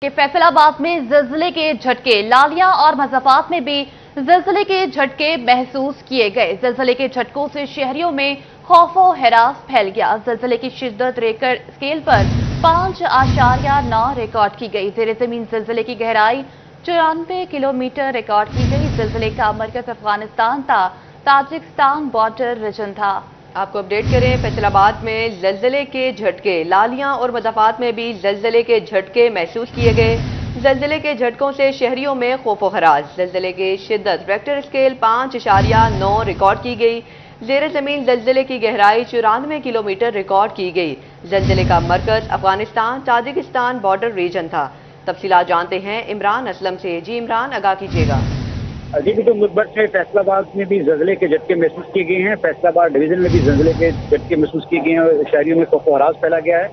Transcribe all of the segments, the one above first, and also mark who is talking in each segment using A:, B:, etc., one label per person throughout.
A: کہ फैसलाबाद में ज़िलज़ले के झटके, लालिया और मज़ाफ़ात में भी ज़िलज़ले के झटके महसूस किए गए। ज़िलज़ले के झटकों से शहरियों में खौफ और हरास फैल गया। ज़िलज़ले की शिद्दत रेक्टर स्केल पर 5.9 रिकॉर्ड की गई। ज़ेरे ज़मीन ज़िलज़ले की गहराई 94 किलोमीटर रिकॉर्ड की गई। ज़िलज़ले का मरकज़ अफगानिस्तान था, ताजिकिस्तान बॉर्डर रीजन था।
B: आपको अपडेट करें, फैसलाबाद में ज़िलज़ले के झटके, लालिया और मज़ाफ़ात में भी ज़िलज़ले के झटके महसूस किए गए। ज़िलज़ले के झटकों से शहरियों में खौफ व हरास। ज़िलज़ले की शिद्दत रेक्टर स्केल 5.9 रिकॉर्ड की गई। ज़ेरे ज़मीन ज़िलज़ले की गहराई 94 किलोमीटर रिकॉर्ड की गई। ज़िलज़ले का मरकज़ अफगानिस्तान ताजिकिस्तान बॉर्डर रीजन था। तफसीलात जानते हैं इमरान असलम से। जी इमरान, आगाह कीजिएगा।
C: जी बिल्कुल, मुतबर से फैसलाबाद में भी ज़िलज़ले के झटके महसूस किए गए हैं। फैसलाबाद डिवीजन में भी ज़िलज़ले के झटके महसूस किए गए हैं और शहरियों में खौफ हरास फैला गया है।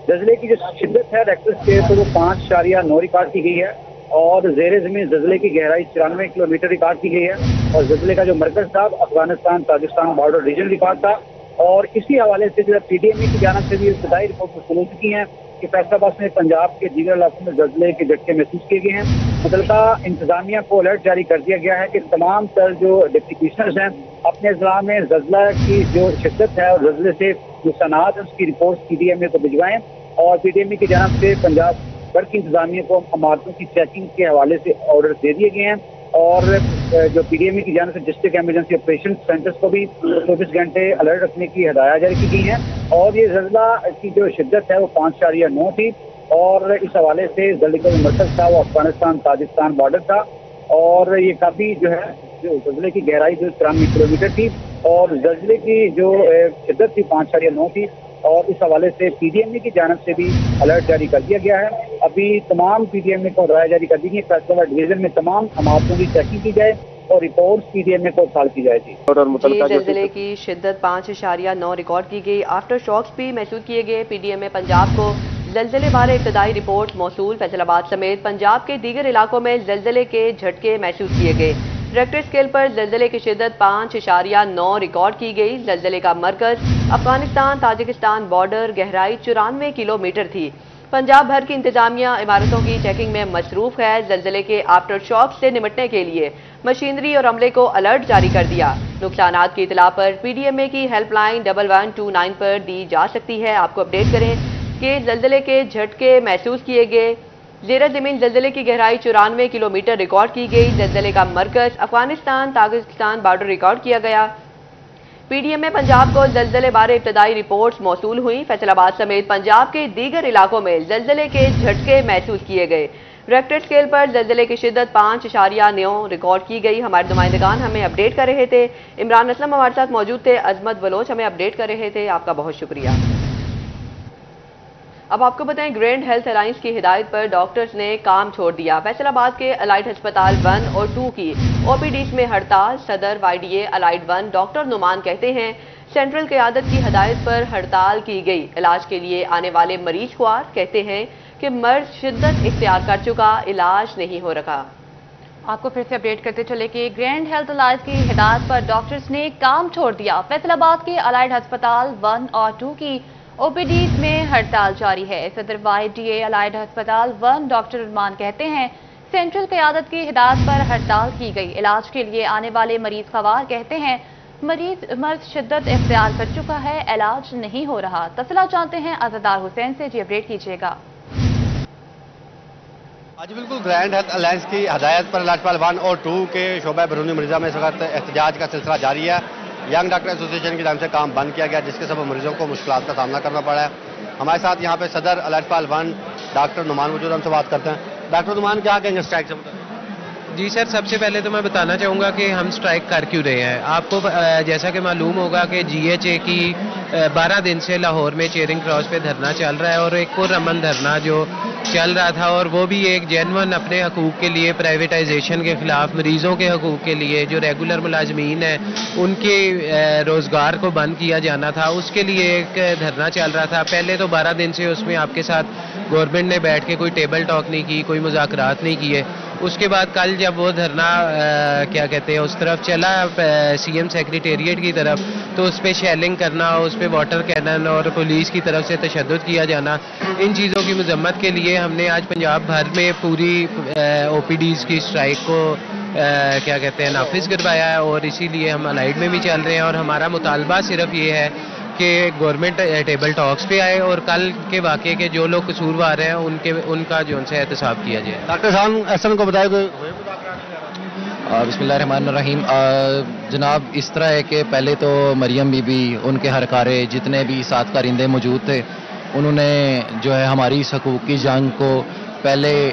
C: ज़िलज़ले की जो शिद्दत है रेक्टर स्केल पर वो 5.9 रिकॉर्ड की गई है और ज़ेरे ज़मीन ज़िलज़ले की गहराई 94 किलोमीटर रिकॉर्ड की गई है और ज़िलज़ले का जो मरकज़ था Afghanistan Tajikistan border region record था। और इसी हवाले से जो PDMA की जानिब से भी इब्तदाई रिपोर्ट मौसूल हो चुकी हैं कि फैसलाबाद में पंजाब के दीगर इलाकों में ज़िलज़ले के झटके महसूस किए गए हैं। मुतल्लिका इंतजामिया को अलर्ट जारी कर दिया गया है कि तमाम तर जो डिप्टी कमिश्नर्स हैं अपने अजला में ज़िलज़ला की जो शिद्दत है और ज़िलज़ले से नुकसानात उसकी रिपोर्ट PDMA को भिजवाएं। और PDMA की जानिब से पंजाब भर की इंतजामिया को इमारतों की चेकिंग के हवाले से ऑर्डर दे दिए गए हैं और जो PDMA की जानिब से डिस्ट्रिक्ट एमरजेंसी ऑपरेशन सेंटर्स को भी 24 घंटे अलर्ट रखने की हदायत जारी की गई है। और ये ज़िलज़ला की जो शिद्दत है वो 5.9 थी और इस हवाले से ज़िलज़ले का जो मरकज़ था वो अफगानिस्तान ताजिकिस्तान बॉर्डर था और ये काफ़ी जो है जो ज़िलज़ले की गहराई जो 93 किलोमीटर थी और ज़िलज़ले की जो शिद्दत थी 5.9 थी और इस हवाले से PDMA की जानिब से भी अलर्ट जारी कर दिया गया है। अभी तमाम PDMA को राय जारी कर दी गई, फैसलाबाद डिवीजन में तमाम इमारतों की चेकिंग की जाए और रिपोर्ट PDMA को साल की जाएगी।
B: और ज़िलज़ले की शिद्दत 5.9 रिकॉर्ड की गई। आफ्टर शॉक्स भी महसूस किए गए। PDMA पंजाब को ज़िलज़ले बारे इब्तदाई रिपोर्ट मौसूल। फैसलाबाद समेत पंजाब के दीगर इलाकों में ज़िलज़ले के झटके महसूस किए गए। रेक्टर स्केल पर ज़िलज़ले की शिद्दत 5.9 रिकॉर्ड की गई। ज़िलज़ले का मरकज़ अफगानिस्तान ताजिकिस्तान बॉर्डर, गहराई 94 किलोमीटर थी। पंजाब भर की इंतजामिया इमारतों की चेकिंग में मसरूफ है। ज़िलज़ले के आफ्टर शॉक से निपटने के लिए मशीनरी और अमले को अलर्ट जारी कर दिया। नुकसानात की इतला पर PDMA की हेल्पलाइन 1129 पर दी जा सकती है। आपको अपडेट करें कि ज़िलज़ले के झटके महसूस किए गए। ज़ेरे ज़मीन ज़िलज़ले की गहराई 94 किलोमीटर रिकॉर्ड की गई। ज़िलज़ले का मरकज़ अफगानिस्तान ताजिकिस्तान बॉर्डर रिकॉर्ड किया गया। PDMA पंजाब को ज़िलज़ले बारे इब्तदाई रिपोर्ट्स मौसूल हुई। फैसलाबाद समेत पंजाब के दीगर इलाकों में ज़िलज़ले के झटके महसूस किए गए। रेक्टर स्केल पर ज़िलज़ले की शिद्दत 5.9 रिकॉर्ड की गई। हमारे नुमाइंदगान हमें अपडेट कर रहे थे। इमरान असलम हमारे साथ मौजूद थे, अजमत बलोच हमें अपडेट कर रहे थे। आपका बहुत शुक्रिया। अब आपको बताएं, ग्रैंड हेल्थ अलायंस की हिदायत पर डॉक्टर्स ने काम छोड़ दिया। फैसलाबाद के अलाइड अस्पताल 1 और 2 की OPDs में हड़ताल। सदर YDA अलाइड 1 डॉक्टर नुमान कहते हैं सेंट्रल क़यादत की हिदायत पर हड़ताल की गई। इलाज के लिए आने वाले मरीज ख्वार कहते हैं कि मर्ज शिद्दत इख्तियार कर चुका, इलाज नहीं हो रखा।
A: आपको फिर से अपडेट करते चले कि ग्रैंड हेल्थ अलायंस की हिदायत पर डॉक्टर्स ने काम छोड़ दिया। फैसलाबाद के अलाइड अस्पताल 1 और 2 की OPDs में हड़ताल जारी है। सदर YDA अलाइड अस्पताल 1 डॉक्टर नुमान कहते हैं सेंट्रल क़यादत की हिदायत पर हड़ताल की गई। इलाज के लिए आने वाले मरीज ख्वार कहते हैं मर्ज शिद्दत इख्तियार कर चुका है, इलाज नहीं हो रहा। तफसीलात जानते हैं अज़दार हुसैन से। जी अपडेट कीजिएगा।
D: आज बिल्कुल ग्रैंड हेल्थ अलायंस की हदायत पर अस्पताल 1 और 2 के शोबा बैरूनी मरीज़ा में इस वक्त एहतजाज का सिलसिला जारी है। यंग डॉक्टर एसोसिएशन की तरफ से काम बंद किया गया, जिसके सबब मरीजों को मुश्किलात का सामना करना पड़ा है। हमारे साथ यहाँ पे सदर अस्पताल 1 डॉक्टर नुमान मौजूद, हमसे बात करते हैं। डॉक्टर नुमान, क्या कहेंगे स्ट्राइक से?
E: जी सर, सबसे पहले तो मैं बताना चाहूँगा कि हम स्ट्राइक कर क्यों रहे हैं। आपको जैसा कि मालूम होगा कि GHA की 12 दिन से लाहौर में चेयरिंग क्रॉस पे धरना चल रहा है और एक पुरअमन धरना जो चल रहा था और वो भी एक जेन्युइन अपने हकूक़ के लिए, प्राइवेटाइजेशन के ख़िलाफ़, मरीज़ों के हकूक़ के लिए, जो रेगुलर मुलाजमीन हैं उनके रोज़गार को बंद किया जाना था, उसके लिए एक धरना चल रहा था। पहले तो 12 दिन से उसमें आपके साथ गवर्नमेंट ने बैठ के कोई टेबल टॉक नहीं की, कोई मुज़ाकरात नहीं किए اس کے بعد کل جب وہ دھرنا کیا کہتے ہیں اس طرف چلا CM سیکریٹریٹ کی طرف، تو اس پہ شیلنگ کرنا، اس پہ واٹر کینن اور پولیس کی طرف سے تشدد کیا جانا، ان چیزوں کی مذمت کے لیے ہم نے آج پنجاب بھر میں پوری OPDs کی اسٹرائک کو کیا کہتے ہیں نافذ کروایا ہے، اور اسی لیے ہم الائڈ میں بھی چل رہے ہیں، اور ہمارا مطالبہ صرف یہ ہے کہ گورنمنٹ ٹیبل ٹاکس پہ آئے اور کل کے واقعے کے جو لوگ قصوروار ہیں ان کا جو ان سے احتساب کیا جائے۔
D: ڈاکٹر صاحب SN کو بتائے کوئی
F: بسم اللہ الرحمن الرحیم۔ جناب اس طرح ہے کہ پہلے تو مریم بی بی، ان کے ہرکارے جتنے بھی ساتھ کارندے موجود تھے، انہوں نے جو ہے ہماری اس حقوق کی جنگ کو پہلے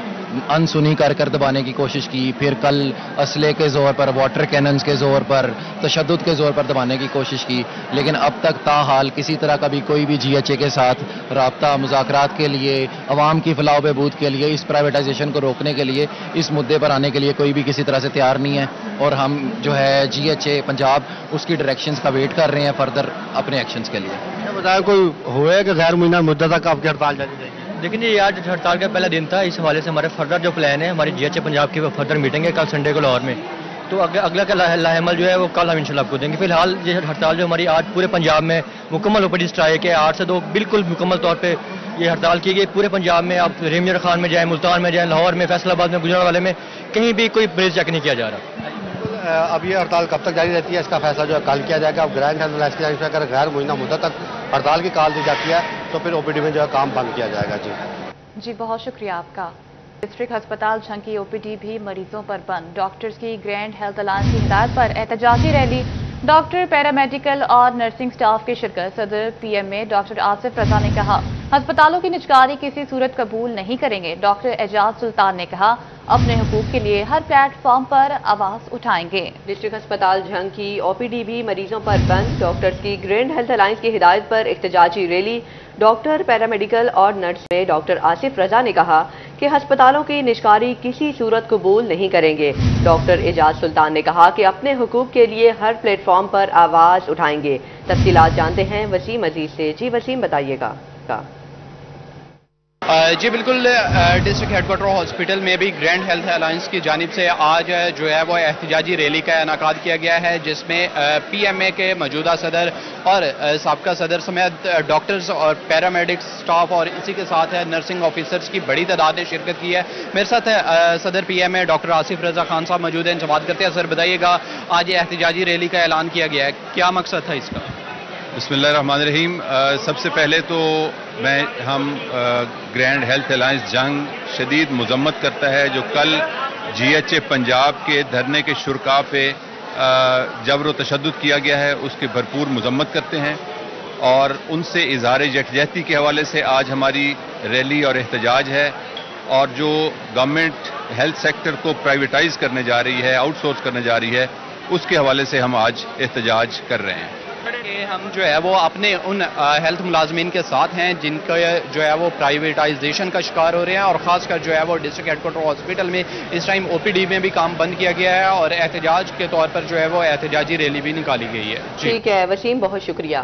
F: انسنی کر دبانے کی کوشش کی، پھر کل اسلحے کے زور پر، واٹر کیننز کے زور پر، تشدد کے زور پر دبانے کی کوشش کی، لیکن اب تک تاحال کسی طرح کا بھی کوئی بھی GHA کے ساتھ رابطہ مذاکرات کے لیے، عوام کی فلاح و بہبود کے لیے، اس پرائیویٹائزیشن کو روکنے کے لیے، اس مدعے پر آنے کے لیے کوئی بھی کسی طرح سے تیار نہیں ہے، اور ہم جو ہے GHA پنجاب اس کی ڈائریکشنز کا ویٹ کر رہے ہیں فردر اپنے ایکشنز کے لیے۔
D: بتایا کوئی ہوئے کہ غیر معینہ مدت تک آپ کی ہڑتال جاری رہے گی؟
G: لیکن یہ آج ہڑتال کا پہلا دن تھا، اس حوالے سے ہمارے فردر جو پلان ہے، ہماری GHA پنجاب کی فردر میٹنگ ہے کل سنڈے کو لاہور میں، تو اگلا کا لاہ عمل جو ہے وہ کل ہم انشاءاللہ آپ کو دیں گے۔ فی الحال یہ ہڑتال جو ہماری آج پورے پنجاب میں مکمل OPD اسٹرائک ہے، 8 سے 2 بالکل مکمل طور پہ یہ ہڑتال کی گئی پورے پنجاب میں۔ آپ ریمیر خان میں جائیں، ملتان میں جائیں، لاہور میں، فیصل آباد میں، گجرانوالے میں، کہیں بھی کوئی بریز چیک نہیں کیا جا رہا۔
D: اب یہ ہڑتال کب تک جاری رہتی ہے، اس کا فیصلہ جو ہے کل کیا جائے گا۔ اب گرینڈ ہیلتھ الائنس کی جانب سے اگر غیر معینہ مدت تک ہڑتال کی کال دی جاتی ہے تو پھر OPD میں جو ہے کام بند کیا جائے گا۔
A: جی بہت شکریہ آپ کا۔ ڈسٹرکٹ ہسپتال جھنگ کی OPD بھی مریضوں پر بند، ڈاکٹرز کی گرینڈ ہیلتھ الائنس کی ہدایت پر احتجاجی ریلی، ڈاکٹر، پیرامیڈیکل اور نرسنگ سٹاف کی شرکت۔ صدر PMA ڈاکٹر آصف رضا نے کہا ہسپتالوں کی نجکاری کسی صورت قبول نہیں کریں گے۔ ڈاکٹر اعجاز سلطان نے کہا اپنے حقوق کے لیے ہر پلیٹ فارم پر آواز اٹھائیں گے۔
B: ڈسٹرکٹ ہسپتال جھنگ کی OPD بھی مریضوں پر بند، ڈاکٹرز کی گرینڈ ہیلتھ الائنس کی ہدایت پر احتجاجی ریلی، ڈاکٹر، پیرامیڈیکل اور نرس میں ڈاکٹر آصف رضا نے کہا کہ ہسپتالوں کی نجکاری کسی صورت قبول نہیں کریں گے۔ ڈاکٹر اعجاز سلطان نے کہا کہ اپنے حقوق کے لیے ہر پلیٹ فارم پر آواز اٹھائیں گے۔ تفصیلات جانتے ہیں وسیم عزیز سے۔ جی وسیم بتائیے گا۔
H: جی بالکل، ڈسٹرکٹ ہیڈ کوارٹر ہاسپٹل میں بھی گرینڈ ہیلتھ الائنس کی جانب سے آج جو ہے وہ احتجاجی ریلی کا انعقاد کیا گیا ہے، جس میں PMA کے موجودہ صدر اور سابقہ صدر سمیت ڈاکٹرز اور پیرامیڈکس سٹاف اور اسی کے ساتھ نرسنگ آفیسرز کی بڑی تعداد نے شرکت کی ہے۔ میرے ساتھ صدر PMA ڈاکٹر آصف رضا خان صاحب موجود ہیں، بات کرتے ہیں۔ سر بتائیے گا، آج یہ احتجاجی ریلی کا اعلان کیا گیا ہے، کیا مقصد تھا اس کا؟
I: بسم اللہ الرحمن الرحیم۔ سب سے پہلے تو ہم گرینڈ ہیلتھ الائنس جنگ شدید مذمت کرتا ہے جو کل GHA پنجاب کے دھرنے کے شرکاء پہ جبر و تشدد کیا گیا ہے، اس کی بھرپور مذمت کرتے ہیں، اور ان سے اظہار یکجہتی کے حوالے سے آج ہماری ریلی اور احتجاج ہے۔ اور جو گورنمنٹ ہیلتھ سیکٹر کو پرائیویٹائز کرنے جا رہی ہے، آؤٹ سورس کرنے جا رہی ہے، اس کے حوالے سے ہم آج احتجاج کر رہے ہیں۔
H: ہم جو ہے وہ اپنے ان ہیلتھ ملازمین کے ساتھ ہیں جن کا جو ہے وہ پرائیویٹائزیشن کا شکار ہو رہے ہیں، اور خاص کر جو ہے وہ ڈسٹرکٹ ہیڈ کوارٹر ہاسپٹل میں اس ٹائم OPD میں بھی کام بند کیا گیا ہے، اور احتجاج کے طور پر جو ہے وہ احتجاجی ریلی بھی نکالی گئی ہے۔
B: ٹھیک ہے وسیم، بہت شکریہ۔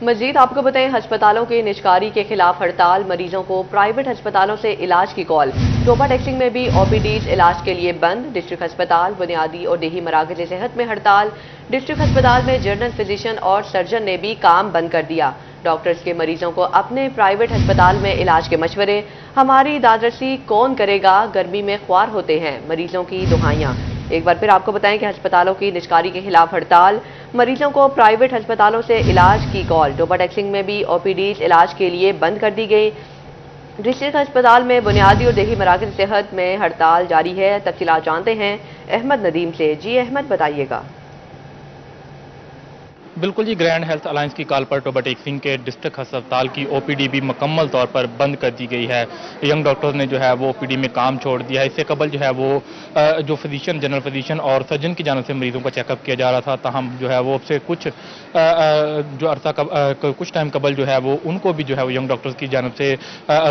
B: مزید آپ کو بتائیں، ہسپتالوں کی نجکاری کے خلاف ہڑتال، مریضوں کو پرائیویٹ ہسپتالوں سے علاج کی کال۔ ٹوپا ٹیکسنگ میں بھی OPDs علاج کے لیے بند، ڈسٹرکٹ ہسپتال، بنیادی اور دیہی مراکز صحت میں ہڑتال، ڈسٹرکٹ ہسپتال میں جنرل فزیشین اور سرجن نے بھی کام بند کر دیا۔ ڈاکٹرز کے مریضوں کو اپنے پرائیویٹ ہسپتال میں علاج کے مشورے، ہماری دادرسی کون کرے گا، گرمی میں خوار ہوتے ہیں، مریضوں کی دہائیاں۔ ایک بار پھر آپ کو بتائیں کہ ہسپتالوں کی نجکاری کے خلاف ہڑتال، مریضوں کو پرائیویٹ ہسپتالوں سے علاج کی کال۔ ٹوپا ٹیکسنگ میں بھی OPDs علاج کے لیے بند کر دی گئی۔ ڈسٹرکٹ ہسپتال میں بنیادی اور دیہی مراکز صحت میں ہڑتال جاری ہے۔ تفصیلات جانتے ہیں احمد ندیم سے۔ جی احمد بتائیے گا۔
J: بالکل جی، گرینڈ ہیلتھ الائنس کی کال پر ٹوپا ٹیکسنگ کے ڈسٹرکٹ ہسپتال کی OPD بھی مکمل طور پر بند کر دی گئی ہے۔ ینگ ڈاکٹرز نے جو ہے وہ OPD میں کام چھوڑ دیا ہے۔ اس سے قبل جو ہے وہ جو فزیشین، جنرل فزیشین اور سرجن کی جانب سے مریضوں کا چیک اپ کیا جا رہا تھا، تاہم جو ہے وہ اب سے کچھ ٹائم قبل جو ہے وہ ان کو بھی جو ہے وہ ینگ ڈاکٹرز کی جانب سے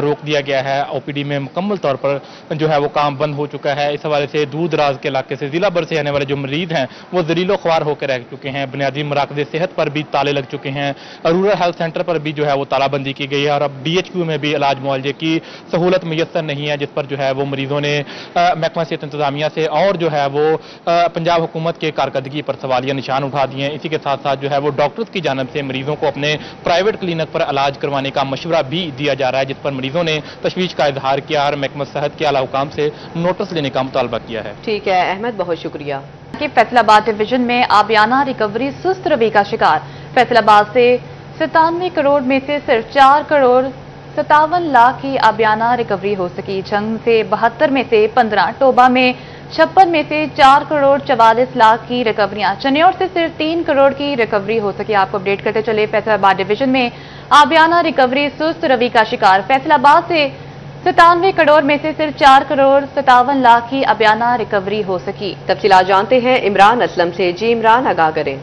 J: روک دیا گیا ہے۔ OPD میں مکمل طور پر جو ہے وہ کام بند ہو چکا ہے۔ اس حوالے سے دور دراز کے علاقے سے، ضلع بھر سے آنے والے جو مریض ہیں وہ ذلیل و خوار ہو کے رہ چکے ہیں۔ بنیادی مراکز सेहत पर भी ताले लग चुके हैं, रूरल हेल्थ सेंटर पर भी जो है वो तालाबंदी की गई है और अब DHQ में भी इलाज मुआवजे की सहूलत मैसर नहीं है, जिस पर जो है वो मरीजों ने महकमा सेहत इंतजामिया से और जो है वो पंजाब हुकूमत के कारकर्दगी पर सवालिया निशान उठा दिए हैं। इसी के साथ साथ जो है वो डॉक्टर्स की जानिब से मरीजों को अपने प्राइवेट क्लिनिक पर इलाज करवाने का मशवरा भी दिया जा रहा है, जिस पर मरीजों ने तशवीश का इजहार किया और महकमा सेहत के आला हुकाम से नोटिस लेने का मुतालबा किया है।
B: ठीक है अहमद, बहुत शुक्रिया।
A: कि फैसलाबाद डिवीजन में आबियाना रिकवरी सुस्त रवि का शिकार। फैसलाबाद से 97 करोड़ में से सिर्फ 4 करोड़ 57 लाख की आबियाना रिकवरी हो सकी। जंग से 72 में से 15, टोबा में 56 में से 4 करोड़ 44 लाख की रिकवरियां, चन्योर से सिर्फ 3 करोड़ की रिकवरी हो सकी। आपको अपडेट करते चले, फैसलाबाद डिवीजन में आबियाना रिकवरी सुस्त रवि का शिकार। फैसलाबाद से 97 करोड़ में से सिर्फ 4 करोड़ 57 लाख की आबियाना रिकवरी हो सकी।
B: तफसीलात जानते हैं इमरान असलम से। जी इमरान, आगाह करें।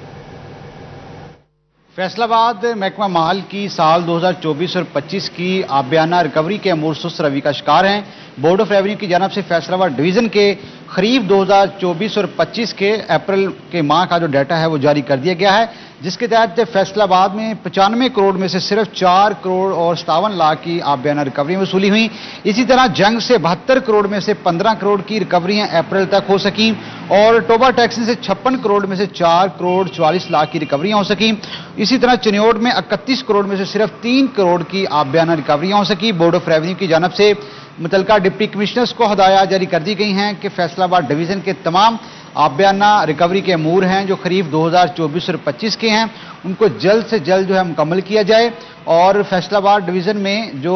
K: फैसलाबाद महकमा माल की साल 2024 और 25 की आबियाना रिकवरी के अमूर सुस्त रवि का शिकार हैं। बोर्ड ऑफ रेवेन्यू की जानब से फैसलाबाद डिवीजन के खरीफ 2024 और 25 के अप्रैल के माह का जो डाटा है वो जारी कर दिया गया है, जिसके तहत फैसलाबाद में 95 करोड़ में से सिर्फ 4 करोड़ और 57 लाख की आबियाना रिकवरी वसूली हुई। इसी तरह जंग से 72 करोड़ में से 15 करोड़ की रिकवरियां अप्रैल तक हो सकी और टोबा टैक्सी से 56 करोड़ में से 4 करोड़ 44 लाख की रिकवरियां हो सकी। इसी तरह चन्योट में 31 करोड़ में से सिर्फ 3 करोड़ की आबियाना रिकवरियां हो सकी। बोर्ड ऑफ रेवेन्यू की जानब से मुतलका डिप्टी कमिश्नर्स को हदायत जारी कर दी गई हैं कि फैसलाबाद डिवीजन के तमाम आबियाना रिकवरी के अमूर हैं जो खरीफ 2024 और 25 के हैं, उनको जल्द से जल्द जो है मुकम्मल किया जाए और फैसलाबाद डिवीजन में जो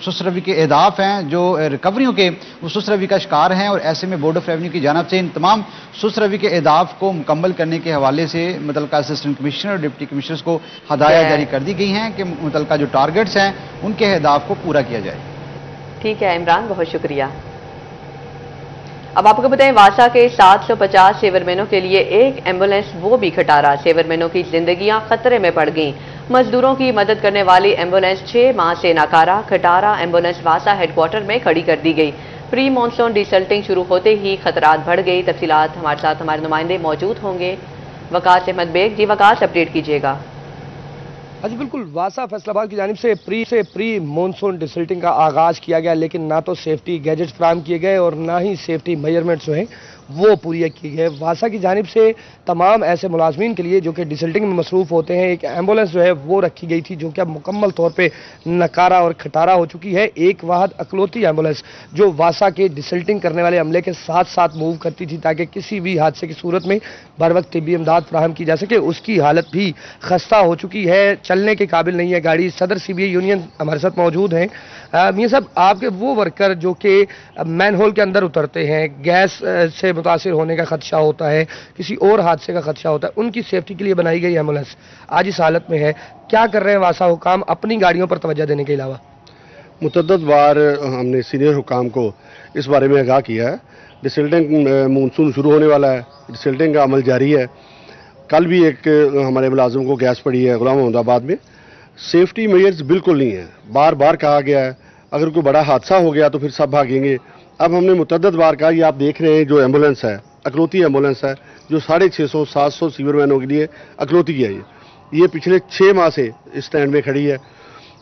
K: सुस्त रवि के अहदाफ हैं, जो रिकवरियों के, वो सुस्त रवि का शिकार हैं और ऐसे में बोर्ड ऑफ रेवेन्यू की जानब से इन तमाम सुस्त रवि के अहदाफ को मुकम्मल करने के हवाले से मुतलका असिस्टेंट कमिश्नर और डिप्टी कमिश्नर्स को हदायत जारी कर दी गई हैं कि मुतलका जो टारगेट्स हैं उनके अहदाफ को पूरा किया जाए।
B: ठीक है इमरान, बहुत शुक्रिया। अब आपको बताएं, वासा के 750 सेवरमैनों के लिए एक एम्बुलेंस, वो भी खटारा। सेवरमैनों की जिंदगियां खतरे में पड़ गईं। मजदूरों की मदद करने वाली एम्बुलेंस 6 माह से नाकारा। खटारा एम्बुलेंस वासा हेडक्वार्टर में खड़ी कर दी गई। प्री मॉनसून डिसल्टिंग शुरू होते ही खतरात बढ़ गई। तफसीलात हमारे साथ हमारे नुमाइंदे मौजूद होंगे। वकास अहमद बेग। जी वकास, अपडेट कीजिएगा।
L: जी बिल्कुल, वासा फैसलाबाद की जानिब से प्री मॉनसून डिसल्टिंग का आगाज किया गया, लेकिन ना तो सेफ्टी गैजेट्स फराहम किए गए और ना ही सेफ्टी मेजरमेंट्स जो हैं वो पूरी किए गए। वासा की जानिब से तमाम ऐसे मुलाजमीन के लिए जो कि डिसल्टिंग में मसरूफ होते हैं, एक एम्बुलेंस जो है वो रखी गई थी जो कि अब मुकम्मल तौर पे नकारा और खटारा हो चुकी है। एक वाहद अकलौती एम्बुलेंस जो वासा के डिसल्टिंग करने वाले अमले के साथ साथ मूव करती थी ताकि किसी भी हादसे की सूरत में बर वक्त तिब्बी इमदाद फराहम की जा सके, उसकी हालत भी खस्ता हो चुकी है, चलने के काबिल नहीं है गाड़ी। सदर CBI यूनियन हमारे साथ मौजूद हैं। मियां साहब, आपके वो वर्कर जो कि मैन होल के अंदर उतरते हैं, गैस से मुतासिर होने का खदशा होता है, किसी और हादसे का खदशा होता है, उनकी सेफ्टी के लिए बनाई गई एम्बुलेंस आज इस हालत में है, क्या कर रहे हैं वासा हुकाम अपनी गाड़ियों पर तवज्जो देने के अलावा?
M: मुतअद्दिद बार हमने सीनियर हुकाम को इस बारे में आगाह किया है। डिसल्टिंग मानसून शुरू होने वाला है, डिसल्टिंग का अमल जारी है। कल भी एक हमारे मुलाजिम को गैस पड़ी है गुलाम अहमदाबाद में। सेफ्टी मेजर्स बिल्कुल नहीं है, बार बार कहा गया है अगर कोई बड़ा हादसा हो गया तो फिर सब भागेंगे। अब हमने मुतअद्दिद बार कहा, ये आप देख रहे हैं जो एम्बुलेंस है अकलौती एम्बुलेंस है जो 650-700 सीवरमैनों के लिए अकलौती की है। ये पिछले 6 माह से इस स्टैंड में खड़ी है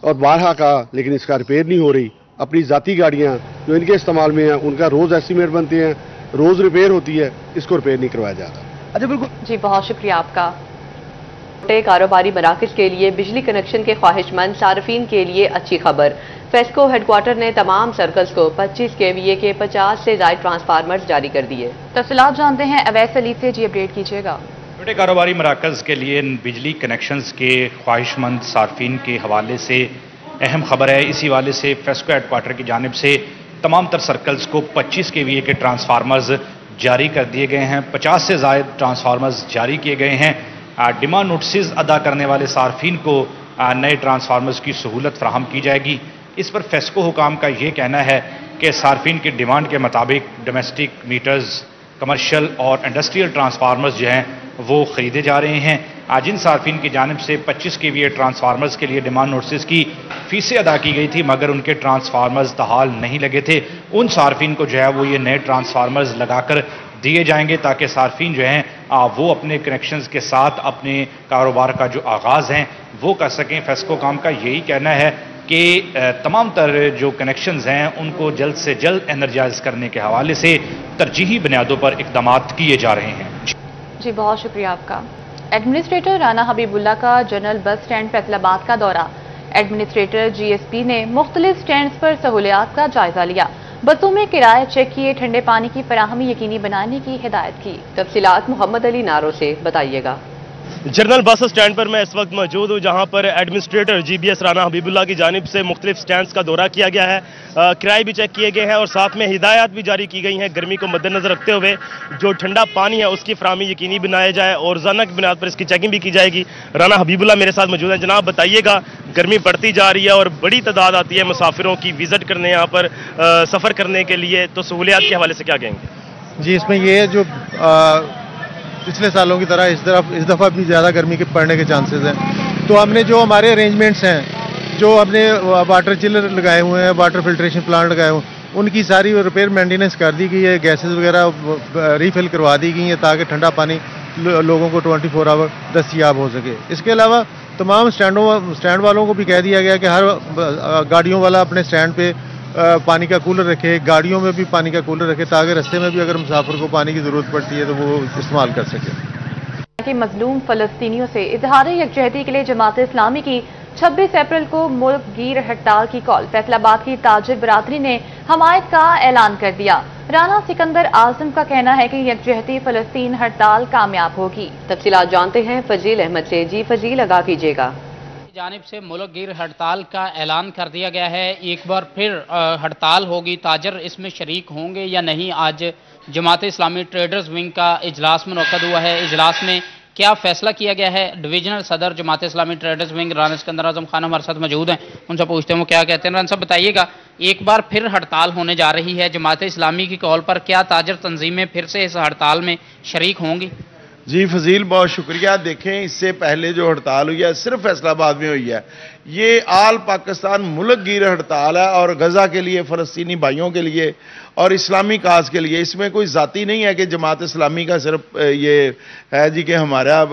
M: और बारहा कहा लेकिन इसका रिपेयर नहीं हो रही। अपनी ज़ाती गाड़ियाँ जो इनके इस्तेमाल में हैं उनका रोज़ एस्टीमेट बनते हैं, रोज़ रिपेयर होती है, इसको रिपेयर नहीं करवाया जा रहा।
B: अच्छा बिल्कुल जी, बहुत शुक्रिया आपका। कारोबारी मराकज के लिए बिजली कनेक्शन के ख्वाहिशमंद सार्फिन के लिए अच्छी खबर। फेस्को हेडक्वार्टर ने तमाम सर्कल्स को 25 kVA के 50 से ज़ायद ट्रांसफार्मर्स जारी कर दिए। तफसीलात जानते हैं अवैस अली से। जी अपडेट कीजिएगा।
N: छोटे कारोबारी मराकज के लिए बिजली कनेक्शंस के ख्वाहिशमंद सार्फिन के हवाले से अहम खबर है। इसी हवाले से फेस्को हेडक्वार्टर की जानिब से तमाम तर सर्कल्स को 25 kVA के ट्रांसफार्मर्स जारी कर दिए गए हैं। 50 से ज़ायद ट्रांसफार्मर्स जारी किए गए हैं। डिमांड नोटिस अदा करने वाले सार्फिन को नए ट्रांसफार्मर्स की सहूलत फराहम की जाएगी। इस पर फेस्को हुकाम का ये कहना है कि सार्फिन की डिमांड के मुताबिक डोमेस्टिक मीटर्स, कमर्शियल और इंडस्ट्रियल ट्रांसफार्मर्स जो हैं वो ख़रीदे जा रहे हैं। आज इन सार्फिन की जानिब से 25 kVA ट्रांसफार्मर्स के लिए डिमांड नोटिस की फीसें अदा की गई थी, मगर उनके ट्रांसफार्मर्स बहाल नहीं लगे थे। उन सार्फिन को जो है वो ये नए ट्रांसफार्मर्स लगाकर दिए जाएंगे ताकि सार्फिन जो हैं वो अपने कनेक्शंस के साथ अपने कारोबार का जो आगाज़ हैं वो कर सकें। फेस्को काम का यही कहना है कि तमाम तर जो कनेक्शंस हैं उनको जल्द से जल्द एनर्जाइज करने के हवाले से तरजीही बुनियादों पर इक़दामात किए जा रहे हैं।
A: जी बहुत शुक्रिया आपका। एडमिनिस्ट्रेटर राना हबीबुल्ला का जनरल बस स्टैंड फैसलाबाद का दौरा। एडमिनिस्ट्रेटर GSP ने मुख्तलिफ स्टैंड्स पर सहूलियात का जायजा लिया, बसों में किराया चेक किए, ठंडे पानी की फराहमी यकीनी बनाने की हिदायत की।
B: तफसीलात मोहम्मद अली नारो से बताइएगा।
O: जनरल बस स्टैंड पर मैं इस वक्त मौजूद हूँ, जहाँ पर एडमिनिस्ट्रेटर GBS राना हबीबुल्ला की जानिब से मुख्तलिफ स्टैंड्स का दौरा किया गया है, किराए भी चेक किए गए हैं और साथ में हिदायत भी जारी की गई हैं गर्मी को मद्देनजर रखते हुए जो ठंडा पानी है उसकी फराहमी यकीनी बनाया जाए और रोजाना की बुनियाद पर इसकी चेकिंग भी की जाएगी। राना हबीबुल्ला मेरे साथ मौजूद हैं। जनाब बताइएगा, गर्मी बढ़ती जा रही है और बड़ी तादाद आती है मुसाफिरों की विजिट करने यहाँ पर सफ़र करने के लिए, तो सहूलियात के हवाले से क्या कहेंगे?
P: जी, इसमें ये जो पिछले सालों की तरह इस दफ़ा भी ज़्यादा गर्मी के पड़ने के चांसेस हैं, तो हमने जो हमारे अरेंजमेंट्स हैं, जो हमने वाटर चिलर लगाए हुए हैं, वाटर फिल्ट्रेशन प्लांट लगाए हुए हैं, उनकी सारी रिपेयर मेंटेनेंस कर दी गई है, गैसेस वगैरह रीफिल करवा दी गई हैं ताकि ठंडा पानी लोगों को 24 आवर दस्तयाब हो सके। इसके अलावा तमाम स्टैंड वालों को भी कह दिया गया कि हर गाड़ियों वाला अपने स्टैंड पे पानी का कूलर रखे, गाड़ियों में भी पानी का कूलर रखे ताकि रास्ते में भी अगर मुसाफिर को पानी की ज़रूरत पड़ती है तो वो इस्तेमाल कर सके।
A: कि मजलूम फलस्तीनियों से इजहार यकजहती के लिए जमात इस्लामी की 26 अप्रैल को मुल्क गिर हड़ताल की कॉल। फैसलाबाद की ताजिर बरादरी ने हमायत का ऐलान कर दिया। राना सिकंदर आजम का कहना है कि यकजहती फलस्तीन हड़ताल कामयाब होगी।
B: तफसीलात जानते हैं फजील अहमद से। जी फजील, आगाह कीजिएगा।
Q: जानिब से मुल्क गिर हड़ताल का ऐलान कर दिया गया है। एक बार फिर हड़ताल होगी, ताजर इसमें शरीक होंगे या नहीं? आज जमात इस्लामी ट्रेडर्स विंग का इजलास मुनक्कद हुआ है। इजलास में क्या फैसला किया गया है? डिवीजनल सदर जमात इस्लामी ट्रेडर्स विंग राना सिकंदर आजम खान हमारे साथ मौजूद हैं, उनसे पूछते हैं वो क्या कहते हैं। राना साहब बताइएगा, एक बार फिर हड़ताल होने जा रही है जमात इस्लामी की कॉल पर, क्या ताजर तंजीमें फिर से इस हड़ताल में शरीक होंगी?
R: जी फजील, बहुत शुक्रिया। देखें, इससे पहले जो हड़ताल हुई है सिर्फ फैसलाबाद में हुई है, ये आल पाकिस्तान मुल्क गिर हड़ताल है और गजा के लिए, फ़लस्तीनी भाइयों के लिए और इस्लामी काज के लिए। इसमें कोई ज़ाती नहीं है कि जमात इस्लामी का सिर्फ ये है जी कि हमारा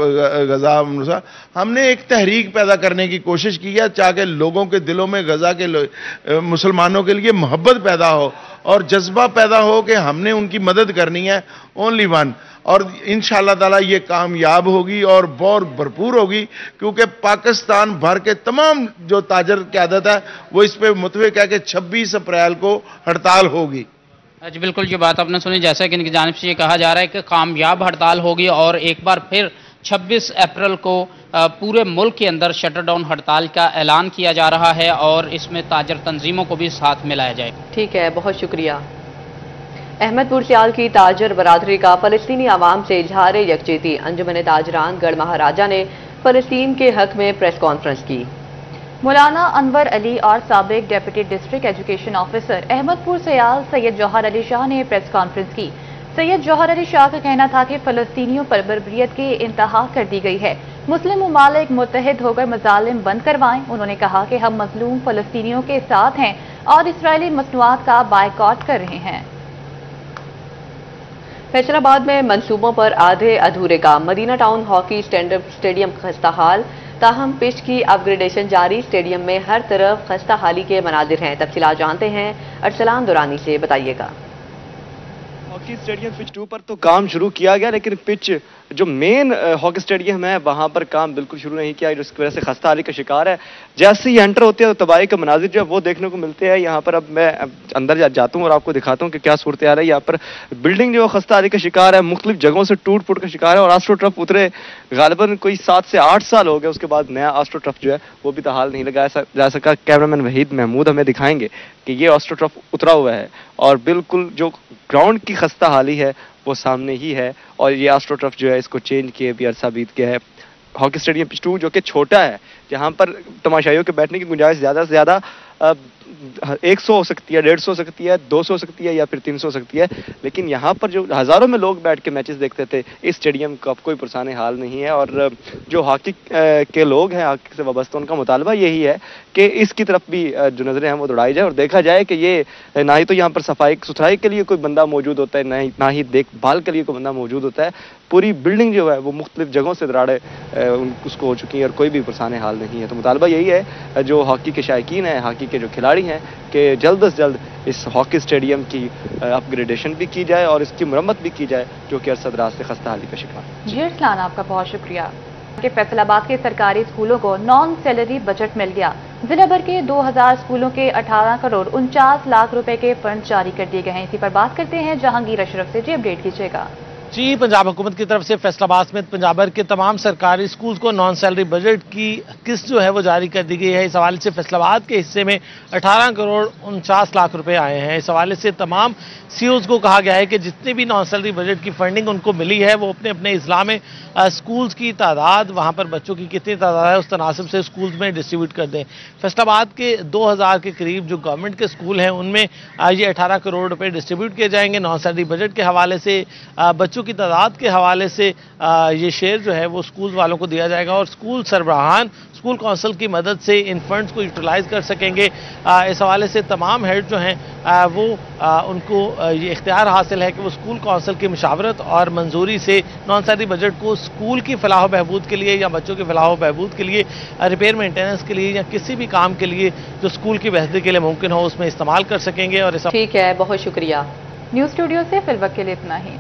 R: गजा। हमने एक तहरीक पैदा करने की कोशिश की है ताकि लोगों के दिलों में गजा के मुसलमानों के लिए मोहब्बत पैदा हो और जज्बा पैदा हो कि हमने उनकी मदद करनी है, ओनली वन। और इंशाअल्लाह ताला ये कामयाब होगी और बहुत भरपूर होगी, क्योंकि पाकिस्तान भर के तमाम जो ताजर क़यादत है वो इस पर मुतफ़िक़ है कि 26 अप्रैल को हड़ताल होगी।
Q: जी बिल्कुल, ये बात आपने सुनी। जैसा कि इनकी जानिब से ये कहा जा रहा है कि कामयाब हड़ताल होगी और एक बार फिर 26 अप्रैल को पूरे मुल्क के अंदर शटर डाउन हड़ताल का ऐलान किया जा रहा है और इसमें ताजर तंजीमों को भी साथ मिलाया जाएगा।
B: ठीक है, बहुत शुक्रिया। अहमदपुर सियाल की ताजर बरादरी का फ़लस्तीनी आवाम से इजहार यकजहती। अंजुमन ताजरान गढ़ महाराजा ने फ़लस्तीन के हक में प्रेस कॉन्फ्रेंस की।
A: मौलाना अनवर अली और साबिक deputy district education officer Ahmedpur Sial Syed Jauhar Ali Shah ने प्रेस कॉन्फ्रेंस की। सैयद जौहर अली शाह का कहना था कि फ़लस्तीनियों पर बर्बरियत की इंतहा कर दी गई है, मुस्लिम ममालिक मुत्तहिद होकर मजालिम बंद करवाएं। उन्होंने कहा कि हम मजलूम फ़लस्तीनियों के साथ हैं और इसराइली मसनूआत का बायकॉट कर रहे हैं।
B: फैसलाबाद में मंसूबों पर आधे अधूरे काम। मदीना टाउन हॉकी स्टेडियम खस्ता हाल, ताहम पिच की अपग्रेडेशन जारी। स्टेडियम में हर तरफ खस्ता हाली के मनाजिर हैं। तफसीलात जानते हैं अरसलान दुरानी से, बताइएगा।
S: हॉकी स्टेडियम पिच 2 पर तो काम शुरू किया गया, लेकिन पिच जो मेन हॉकी स्टेडियम है वहां पर काम बिल्कुल शुरू नहीं किया, जिसकी वजह से खस्ता हाली का शिकार है। जैसे ही एंटर होते हैं तो तबाही के मनाजिर जो है वो देखने को मिलते हैं। यहाँ पर अब मैं अंदर जाता हूँ और आपको दिखाता हूँ कि क्या सूरत आ रही है। यहाँ पर बिल्डिंग जो खस्ता हाली का शिकार है, मुख्तलिफ जगहों से टूट फूट का शिकार है और आस्ट्रो टर्फ उतरे गालिबन कोई 7 से 8 साल हो गए, उसके बाद नया आस्ट्रो टर्फ जो है वो भी तहाल नहीं लगाया जा सका। कैमरामैन वहीद महमूद हमें दिखाएंगे कि ये आस्ट्रो टर्फ उतरा हुआ है और बिल्कुल जो ग्राउंड की खस्ता हाली है वो सामने ही है और ये आस्ट्रो टर्फ जो है इसको चेंज किए भी अरसा बीत गया है। हॉकी स्टेडियम पिच 2 जो कि छोटा है, जहां पर तमाशाइयों के बैठने की गुंजाइश ज़्यादा से ज़्यादा 100 हो सकती है, 150 हो सकती है, 200 हो सकती है या फिर 300 हो सकती है, लेकिन यहाँ पर जो हज़ारों में लोग बैठ के मैचेस देखते थे, इस स्टेडियम का कोई पुरसाने हाल नहीं है। और जो हॉकी के लोग हैं, हॉकी से वाबस्ता, उनका मुतालबा यही है कि इसकी तरफ भी जो नज़रें हैं वो दौड़ाई जाए और देखा जाए कि ये ना ही तो यहाँ पर सफाई सुथराई के लिए कोई बंदा मौजूद होता है, ना ही देखभाल के लिए कोई बंदा मौजूद होता है। पूरी बिल्डिंग जो है वो मुख्तलिफ जगहों से दराड़े उसको हो चुकी हैं और कोई भी पुरसाने हाल नहीं है। तो मुतालबा यही है जो हॉकी के शायकीन हैं, हॉकी के जो खिलाड़ी हैं, कि जल्द से जल्द इस हॉकी स्टेडियम की अपग्रेडेशन भी की जाए और इसकी मरम्मत भी की जाए, जो कि अरसद रात से खस्ता हाली का शिकार है।
A: जी अरसलान, आपका बहुत शुक्रिया। कि फैसलाबाद के सरकारी स्कूलों को नॉन सैलरी बजट मिल गया। जिला भर के 2000 स्कूलों के 18 करोड़ 49 लाख रुपए के फंड जारी कर दिए गए हैं। इसी पर बात करते हैं जहांगीर अशरफ से। जी अपडेट कीजिएगा।
T: जी, पंजाब हुकूमत की तरफ से फैसलाबाद समेत पंजाब भर के तमाम सरकारी स्कूल को नॉन सैलरी बजट की किस्त जो है वो जारी कर दी गई है। इस हवाले से फैसलाबाद के हिस्से में 18 करोड़ 49 लाख रुपए आए हैं। इस हवाले से तमाम सीओज को कहा गया है कि जितने भी नॉन सैलरी बजट की फंडिंग उनको मिली है वो अपने अपने अजला में स्कूल्स की तादाद, वहाँ पर बच्चों की कितनी तादाद है उस तनासिब से स्कूल्स में डिस्ट्रीब्यूट कर दें। फैसलाबाद के 2000 के करीब जो गवर्नमेंट के स्कूल हैं उनमें ये 18 करोड़ रुपए डिस्ट्रीब्यूट किए जाएंगे। नॉन सैलरी बजट के हवाले से बच्चों की तादाद के हवाले से ये शेयर जो है वो स्कूल वालों को दिया जाएगा और स्कूल सरबराहान स्कूल काउंसिल की मदद से इन फंड्स को यूटिलाइज कर सकेंगे। इस हवाले से तमाम हेड जो हैं वो उनको ये इख्तियार हासिल है कि वो स्कूल काउंसिल की मुशावरत और मंजूरी से नॉन सैलरी बजट को स्कूल की फलाह बहबूद के लिए या बच्चों की फलाह बहबूद के लिए, रिपेयर मेंटेनेंस के लिए या किसी भी काम के लिए जो स्कूल की बेहतरी के लिए मुमकिन हो उसमें इस्तेमाल कर सकेंगे। और
B: ठीक है, बहुत शुक्रिया।
A: न्यूज़ स्टूडियो से फिल वक्त के लिए इतना ही।